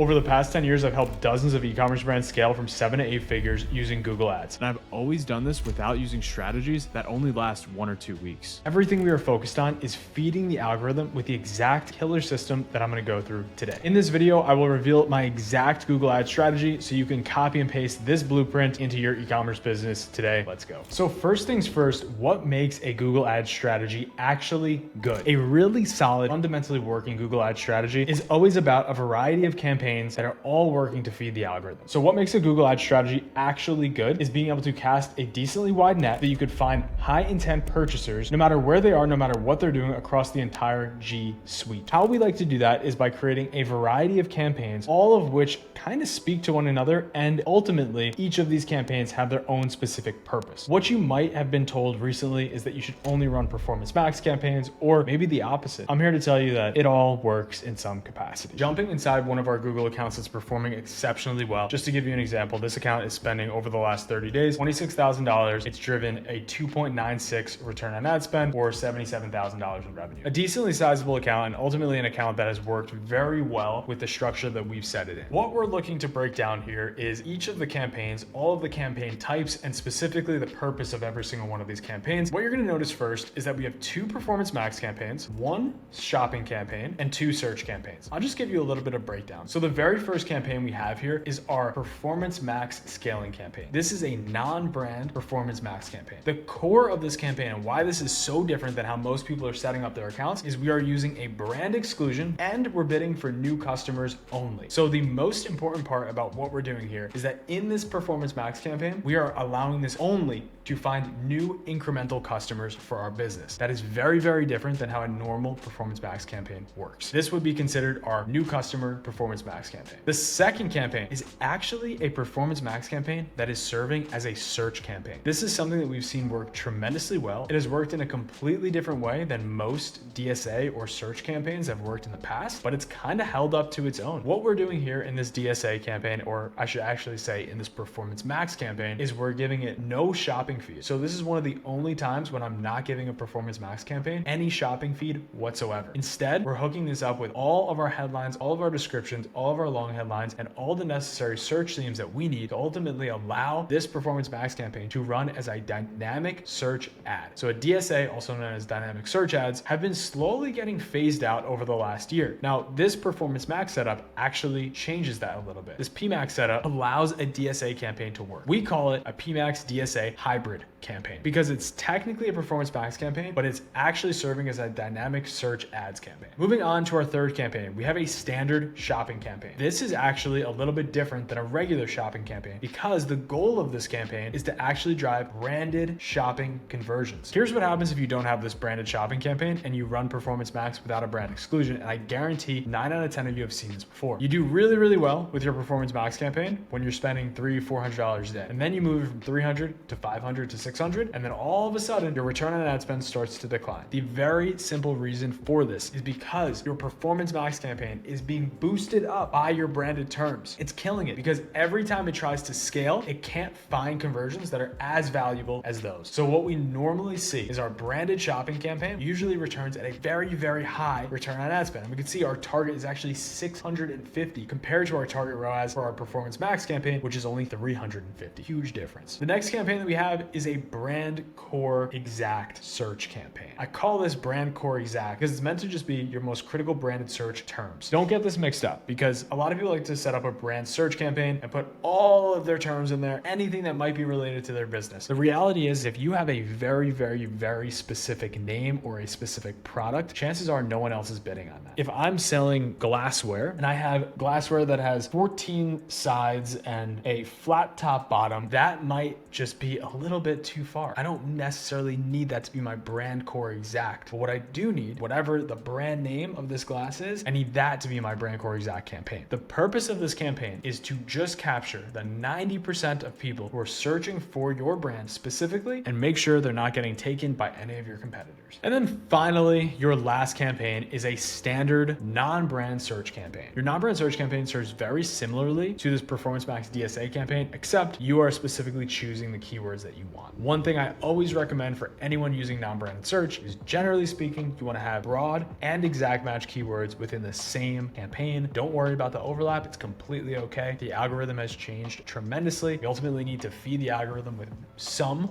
Over the past 10 years, I've helped dozens of e-commerce brands scale from 7 to 8 figures using Google Ads. And I've always done this without using strategies that only last 1 or 2 weeks. Everything we are focused on is feeding the algorithm with the exact killer system that I'm gonna go through today. In this video, I will reveal my exact Google Ads strategy so you can copy and paste this blueprint into your e-commerce business today. Let's go. So first things first, what makes a Google Ads strategy actually good? A really solid, fundamentally working Google Ads strategy is always about a variety of campaigns that are all working to feed the algorithm. So what makes a Google Ads strategy actually good is being able to cast a decently wide net that you could find high intent purchasers no matter where they are, no matter what they're doing across the entire G suite. How we like to do that is by creating a variety of campaigns, all of which kind of speak to one another, and ultimately each of these campaigns have their own specific purpose. What you might have been told recently is that you should only run performance max campaigns, or maybe the opposite. I'm here to tell you that it all works in some capacity. Jumping inside one of our Google accounts that's performing exceptionally well. Just to give you an example, this account is spending over the last 30 days, $26,000. It's driven a 2.96 return on ad spend or $77,000 in revenue. A decently sizable account, and ultimately an account that has worked very well with the structure that we've set it in. What we're looking to break down here is each of the campaigns, all of the campaign types, and specifically the purpose of every single one of these campaigns. What you're gonna notice first is that we have 2 performance max campaigns, 1 shopping campaign, and 2 search campaigns. I'll just give you a little bit of breakdown. So the very first campaign we have here is our performance max scaling campaign. This is a non-brand performance max campaign. The core of this campaign and why this is so different than how most people are setting up their accounts is we are using a brand exclusion and we're bidding for new customers only. So the most important part about what we're doing here is that in this performance max campaign, we are allowing this only to find new incremental customers for our business. That is very, very different than how a normal performance max campaign works. This would be considered our new customer performance max campaign. The second campaign is actually a performance max campaign that is serving as a search campaign. This is something that we've seen work tremendously well. It has worked in a completely different way than most DSA or search campaigns have worked in the past, but it's kind of held up to its own. What we're doing here in this DSA campaign, or I should actually say in this performance max campaign, is we're giving it no shopping feed. So this is one of the only times when I'm not giving a performance max campaign any shopping feed whatsoever. Instead, we're hooking this up with all of our headlines, all of our descriptions, all of our long headlines, and all the necessary search themes that we need to ultimately allow this performance max campaign to run as a dynamic search ad. So a DSA, also known as dynamic search ads, have been slowly getting phased out over the last year. Now, this performance max setup actually changes that a little bit. This PMax setup allows a DSA campaign to work. We call it a PMax DSA hybrid campaign because it's technically a performance max campaign, but it's actually serving as a dynamic search ads campaign. Moving on to our third campaign, we have a standard shopping campaign. This is actually a little bit different than a regular shopping campaign because the goal of this campaign is to actually drive branded shopping conversions. Here's what happens if you don't have this branded shopping campaign and you run performance max without a brand exclusion, and I guarantee 9 out of 10 of you have seen this before. You do really, really well with your performance max campaign when you're spending $300-400 a day, and then you move from 300 to 500 to 600, and then all of a sudden your return on ad spend starts to decline. The very simple reason for this is because your performance max campaign is being boosted up by your branded terms. It's killing it because every time it tries to scale, it can't find conversions that are as valuable as those. So what we normally see is our branded shopping campaign usually returns at a very, very high return on ad spend. And we can see our target is actually 650 compared to our target ROAS for our performance max campaign, which is only 350. Huge difference. The next campaign that we have is a brand core exact search campaign. I call this brand core exact because it's meant to just be your most critical branded search terms. Don't get this mixed up because a lot of people like to set up a brand search campaign and put all of their terms in there, anything that might be related to their business. The reality is if you have a very, very, very specific name or a specific product, chances are no one else is bidding on that. If I'm selling glassware and I have glassware that has 14 sides and a flat top bottom, that might just be a little bit too far. I don't necessarily need that to be my brand core exact, but what I do need, whatever the brand name of this glass is, I need that to be my brand core exact campaign. The purpose of this campaign is to just capture the 90% of people who are searching for your brand specifically and make sure they're not getting taken by any of your competitors. And then finally, your last campaign is a standard non-brand search campaign. Your non-brand search campaign serves very similarly to this Performance Max DSA campaign, except you are specifically choosing the keywords that you want. One thing I always recommend for anyone using non-branded search is, generally speaking, you want to have broad and exact match keywords within the same campaign. Don't worry about the overlap. It's completely okay. The algorithm has changed tremendously. We ultimately need to feed the algorithm with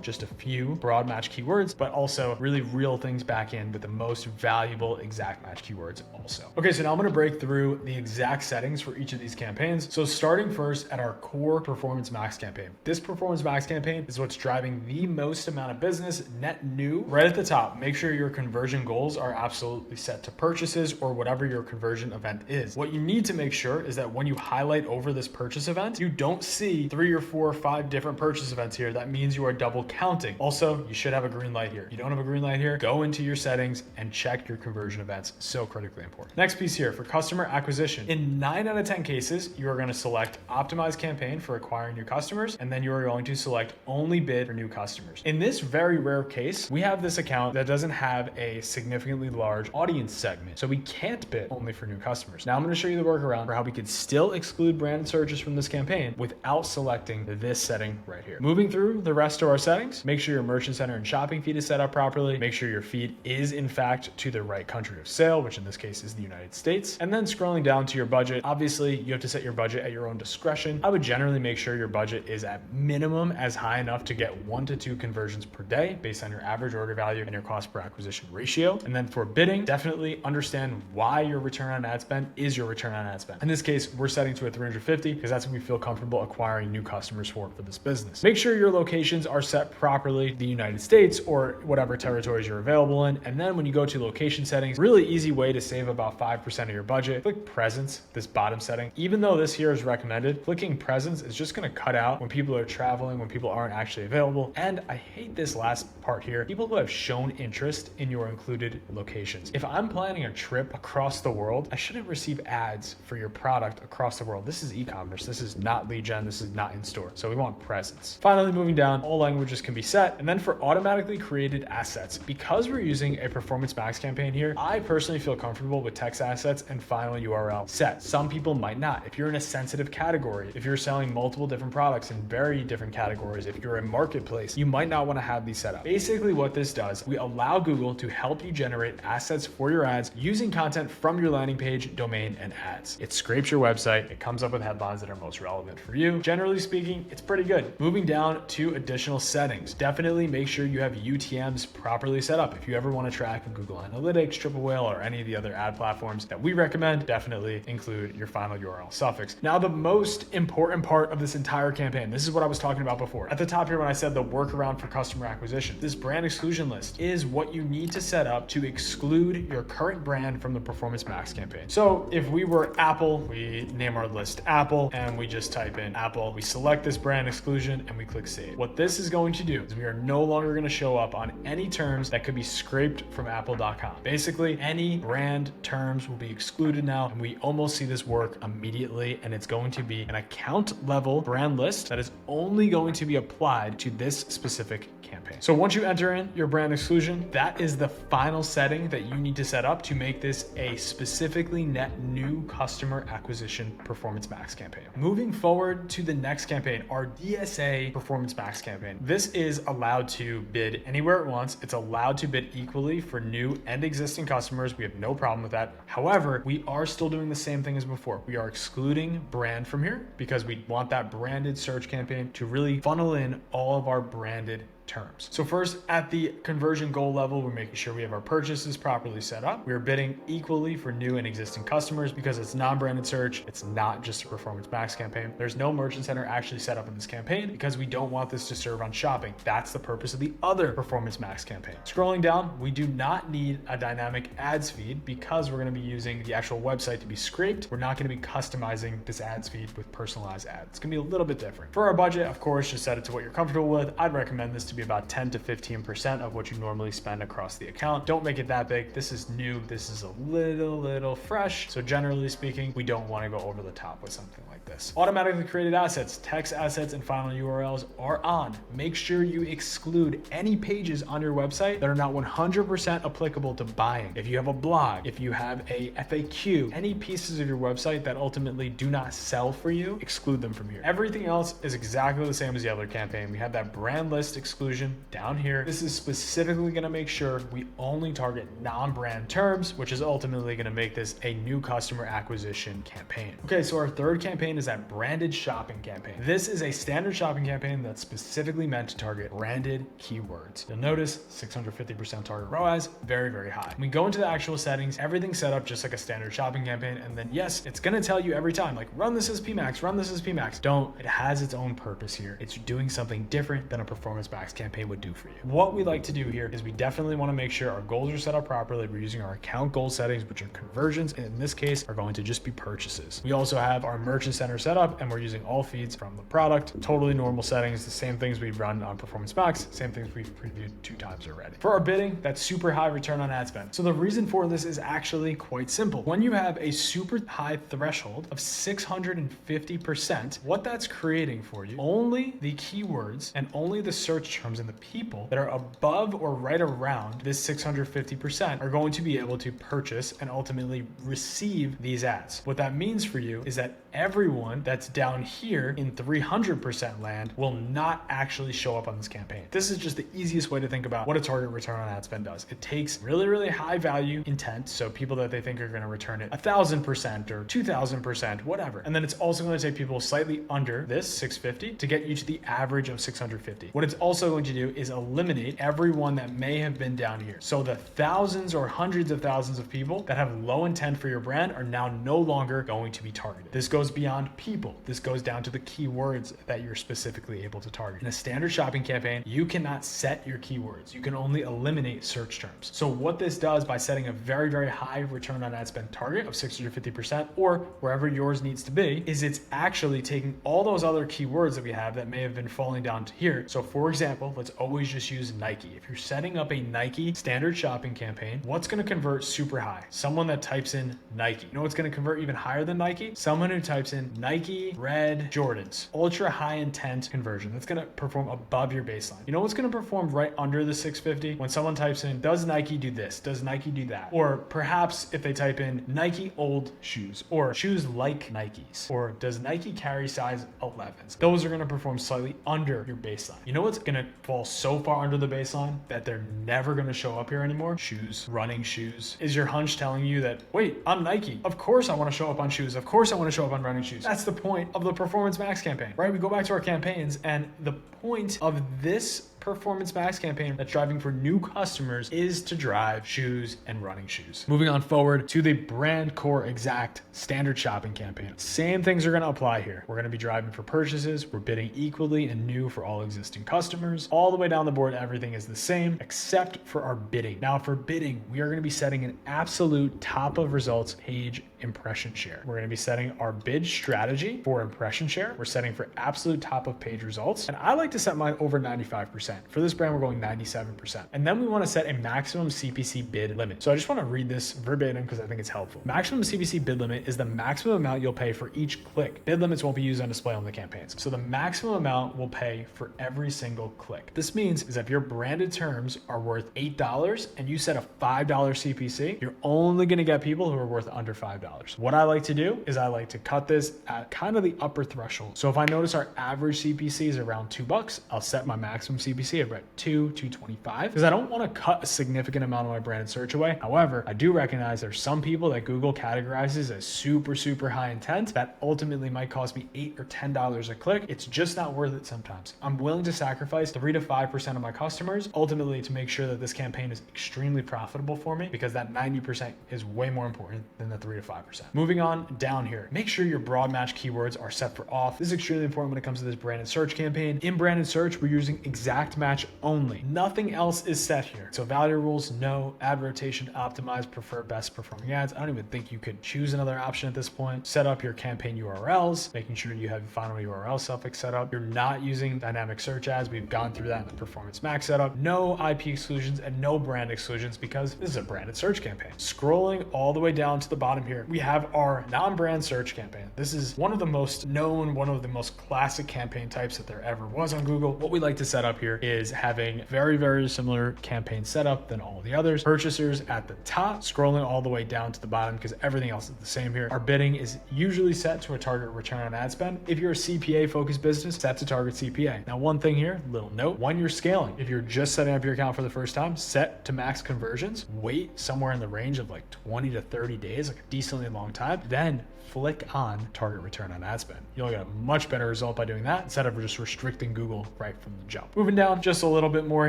just a few broad match keywords, but also really reel things back in with the most valuable exact match keywords also. Okay, so now I'm going to break through the exact settings for each of these campaigns. So starting first at our core Performance Max campaign. This Performance Max campaign is what's driving the most amount of business, net new. Right at the top, make sure your conversion goals are absolutely set to purchases or whatever your conversion event is. What you need to make sure is that when you highlight over this purchase event, you don't see 3 or 4 or 5 different purchase events here. That means you are double counting. Also, you should have a green light here. If you don't have a green light here, go into your settings and check your conversion events. So critically important. Next piece here for customer acquisition. In 9 out of 10 cases, you are going to select optimize campaign for acquiring new customers, and then you are going to select only bid for new customers. In this very rare case, we have this account that doesn't have a significantly large audience segment, so we can't bid only for new customers. Now I'm going to show you the workaround for how we could still exclude branded searches from this campaign without selecting this setting right here. Moving through the rest of our settings, make sure your merchant center and shopping feed is set up properly. Make sure your feed is in fact to the right country of sale, which in this case is the United States. And then scrolling down to your budget, obviously you have to set your budget at your own discretion. I would generally make sure your budget is at minimum as high enough to get 1 to 2 conversions per day based on your average order value and your cost per acquisition ratio. And then for bidding, definitely understand why your return on ad spend is your return on ad spend. In this case, we're setting to a 350 because that's what we feel comfortable acquiring new customers for this business. Make sure your locations are set properly, the United States or whatever territories you're available in. And then when you go to location settings, really easy way to save about 5% of your budget, click presence, this bottom setting. Even though this here is recommended, clicking presence is just going to cut out when people are traveling, when people aren't actually available. And I hate this last part here, people who have shown interest in your included locations. If I'm planning a trip across the world, I shouldn't receive ads for your product across the world. This is e-commerce. This is not lead gen. This is not in store. So we want presence. Finally, moving down, all languages can be set. And then for automatically created assets, because we're using a Performance Max campaign here, I personally feel comfortable with text assets and final URL set. Some people might not. If you're in a sensitive category, if you're selling multiple different products in very different categories, if you're a marketplace, you might not want to have these set up. Basically what this does, we allow Google to help you generate assets for your ads using content from your landing page, domain, and ads. It scrapes your website. It comes up with headlines that are most relevant for you. Generally speaking, it's pretty good. Moving down to additional settings, definitely make sure you have UTMs properly set up. If you ever want to track Google Analytics, Triple Whale, or any of the other ad platforms that we recommend, definitely include your final URL suffix. Now, the most important part of this entire campaign, this is what I was talking about before. At the top here when I said the workaround for customer acquisition, this brand exclusion list is what you need to set up to exclude your current brand from the Performance Max campaign. So if we were Apple, we name our list Apple and we just type in Apple, we select this brand exclusion and we click save. What this is going to do is we are no longer going to show up on any terms that could be scraped from apple.com. Basically, any brand terms will be excluded now, and we almost see this work immediately, and it's going to be an account level brand list that is only going to be applied to this specific campaign. So once you enter in your brand exclusion, that is the final setting that you need to set up to make this a specifically net new customer acquisition Performance Max campaign. Moving forward to the next campaign, our DSA Performance Max campaign. This is allowed to bid anywhere it wants. It's allowed to bid equally for new and existing customers. We have no problem with that. However, we are still doing the same thing as before. We are excluding brand from here because we want that branded search campaign to really funnel in all of our branded terms. So first, at the conversion goal level, we're making sure we have our purchases properly set up. We're bidding equally for new and existing customers because it's non-branded search. It's not just a Performance Max campaign. There's no merchant center actually set up in this campaign because we don't want this to serve on shopping. That's the purpose of the other Performance Max campaign. Scrolling down, we do not need a dynamic ads feed because we're going to be using the actual website to be scraped. We're not going to be customizing this ads feed with personalized ads. It's going to be a little bit different. For our budget, of course, just set it to what you're comfortable with. I'd recommend this to be about 10 to 15% of what you normally spend across the account. Don't make it that big. This is new. This is a little fresh. So generally speaking, we don't want to go over the top with something like this. Automatically created assets, text assets, and final URLs are on. Make sure you exclude any pages on your website that are not 100% applicable to buying. If you have a blog, if you have a FAQ, any pieces of your website that ultimately do not sell for you, exclude them from here. Everything else is exactly the same as the other campaign. We have that brand list exclusion exclusion down here. This is specifically going to make sure we only target non-brand terms, which is ultimately going to make this a new customer acquisition campaign. Okay, so our third campaign is that branded shopping campaign. This is a standard shopping campaign that's specifically meant to target branded keywords. You'll notice 650% target ROAS, very, very high. When we go into the actual settings, everything's set up just like a standard shopping campaign. And then yes, it's going to tell you every time, like run this as PMAX, run this as PMAX. Don't, it has its own purpose here. It's doing something different than a performance max campaign would do for you. What we like to do here is we definitely want to make sure our goals are set up properly. We're using our account goal settings, which are conversions, and in this case are going to just be purchases. We also have our merchant center set up, and we're using all feeds from the product. Totally normal settings, the same things we run on performance max, same things we've previewed 2 times already. For our bidding, that's super high return on ad spend. So the reason for this is actually quite simple. When you have a super high threshold of 650%, what that's creating for you, only the keywords and only the search terms and the people that are above or right around this 650% are going to be able to purchase and ultimately receive these ads. What that means for you is that everyone that's down here in 300% land will not actually show up on this campaign. This is just the easiest way to think about what a target return on ad spend does. It takes really, really high value intent, so people that they think are going to return it 1,000% or 2,000%, whatever. And then it's also going to take people slightly under this 650 to get you to the average of 650. What it's also going to do is eliminate everyone that may have been down here. So the thousands or hundreds of thousands of people that have low intent for your brand are now no longer going to be targeted. This goes beyond people. This goes down to the keywords that you're specifically able to target. In a standard shopping campaign, you cannot set your keywords. You can only eliminate search terms. So what this does by setting a very, very high return on ad spend target of 650% or wherever yours needs to be, is it's actually taking all those other keywords that we have that may have been falling down to here. So for example, let's always just use Nike. If you're setting up a Nike standard shopping campaign, what's going to convert super high? Someone that types in Nike. You know what's going to convert even higher than Nike? Someone who types in Nike red Jordans. Ultra high intent conversion. That's going to perform above your baseline. You know what's going to perform right under the 650? When someone types in, does Nike do this? Does Nike do that? Or perhaps if they type in Nike old shoes or shoes like Nikes, or does Nike carry size 11s? Those are going to perform slightly under your baseline. You know what's going to fall so far under the baseline that they're never going to show up here anymore? Shoes, running shoes. Is your hunch telling you that, wait, I'm Nike. Of course I want to show up on shoes. Of course I want to show up on running shoes. That's the point of the Performance Max campaign, right? We go back to our campaigns, and the point of this Performance Max campaign that's driving for new customers is to drive shoes and running shoes. Moving on forward to the brand core exact standard shopping campaign. Same things are going to apply here. We're going to be driving for purchases. We're bidding equally and new for all existing customers. All the way down the board, everything is the same except for our bidding. Now for bidding, we are going to be setting an absolute top of results page impression share. We're going to be setting our bid strategy for impression share. We're setting for absolute top of page results. And I like to set mine over 95%. For this brand, we're going 97%. And then we want to set a maximum CPC bid limit. So I just want to read this verbatim because I think it's helpful. Maximum CPC bid limit is the maximum amount you'll pay for each click. Bid limits won't be used on display on the campaigns. So the maximum amount we'll pay for every single click. This means is if your branded terms are worth $8 and you set a $5 CPC, you're only going to get people who are worth under $5. What I like to do is I like to cut this at kind of the upper threshold. So if I notice our average CPC is around $2, I'll set my maximum CPC at $2.25 because I don't want to cut a significant amount of my branded search away. However, I do recognize there's some people that Google categorizes as super, super high intent that ultimately might cost me $8 or $10 a click. It's just not worth it sometimes. I'm willing to sacrifice 3 to 5% of my customers ultimately to make sure that this campaign is extremely profitable for me because that 90% is way more important than the 3 to 5%. Moving on down here, make sure your broad match keywords are set for off. This is extremely important when it comes to this branded search campaign. In branded search, we're using exact match only. Nothing else is set here. So value rules, no. Ad rotation, optimize, prefer best performing ads. I don't even think you could choose another option at this point. Set up your campaign URLs, making sure you have your final URL suffix set up. You're not using dynamic search ads. We've gone through that in the Performance Max setup. No IP exclusions and no brand exclusions because this is a branded search campaign. Scrolling all the way down to the bottom here, we have our non-brand search campaign. This is one of the most known, one of the most classic campaign types that there ever was on Google. What we like to set up here is having very, very similar campaign setup than all the others. Purchasers at the top, scrolling all the way down to the bottom because everything else is the same here. Our bidding is usually set to a target return on ad spend. If you're a CPA focused business, set to target CPA. Now, one thing here, little note, when you're scaling, if you're just setting up your account for the first time, set to max conversions, wait somewhere in the range of like 20 to 30 days, like a decently long time, then flick on target return on ad spend. You'll get a much better result by doing that instead of just restricting Google right from the jump. Moving down just a little bit more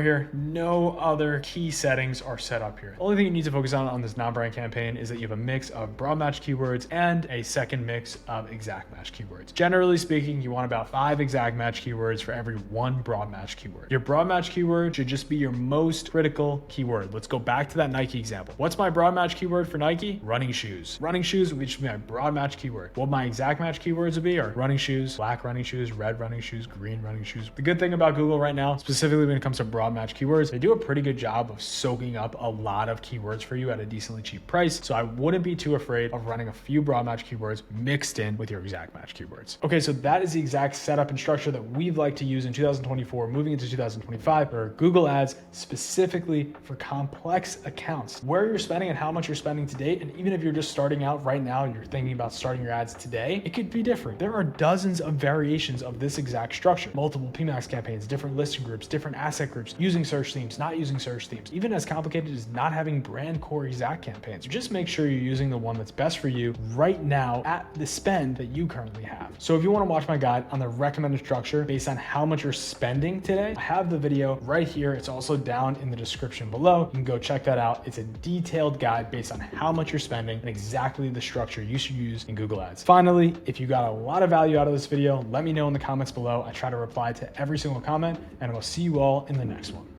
here, no other key settings are set up here. The only thing you need to focus on this non-brand campaign is that you have a mix of broad match keywords and a second mix of exact match keywords. Generally speaking, you want about 5 exact match keywords for every 1 broad match keyword. Your broad match keyword should just be your most critical keyword. Let's go back to that Nike example. What's my broad match keyword for Nike? Running shoes. Running shoes, which should be my broad match keyword. What my exact match keywords would be are running shoes, black running shoes, red running shoes, green running shoes. The good thing about Google right now, specifically when it comes to broad match keywords, they do a pretty good job of soaking up a lot of keywords for you at a decently cheap price. So I wouldn't be too afraid of running a few broad match keywords mixed in with your exact match keywords. Okay, so that is the exact setup and structure that we've liked to use in 2024, moving into 2025, for Google Ads specifically for complex accounts. Where you're spending and how much you're spending to date, and even if you're just starting out right now and you're thinking about starting your ads today, it could be different. There are dozens of variations of this exact structure. Multiple PMAX campaigns, different listing groups, different asset groups, using search themes, not using search themes, even as complicated as not having brand core exact campaigns. Just make sure you're using the one that's best for you right now at the spend that you currently have. So if you want to watch my guide on the recommended structure based on how much you're spending today, I have the video right here. It's also down in the description below. You can go check that out. It's a detailed guide based on how much you're spending and exactly the structure you should use in Google Ads. Finally, if you got a lot of value out of this video, let me know in the comments below. I try to reply to every single comment, and I will see you all in the next one.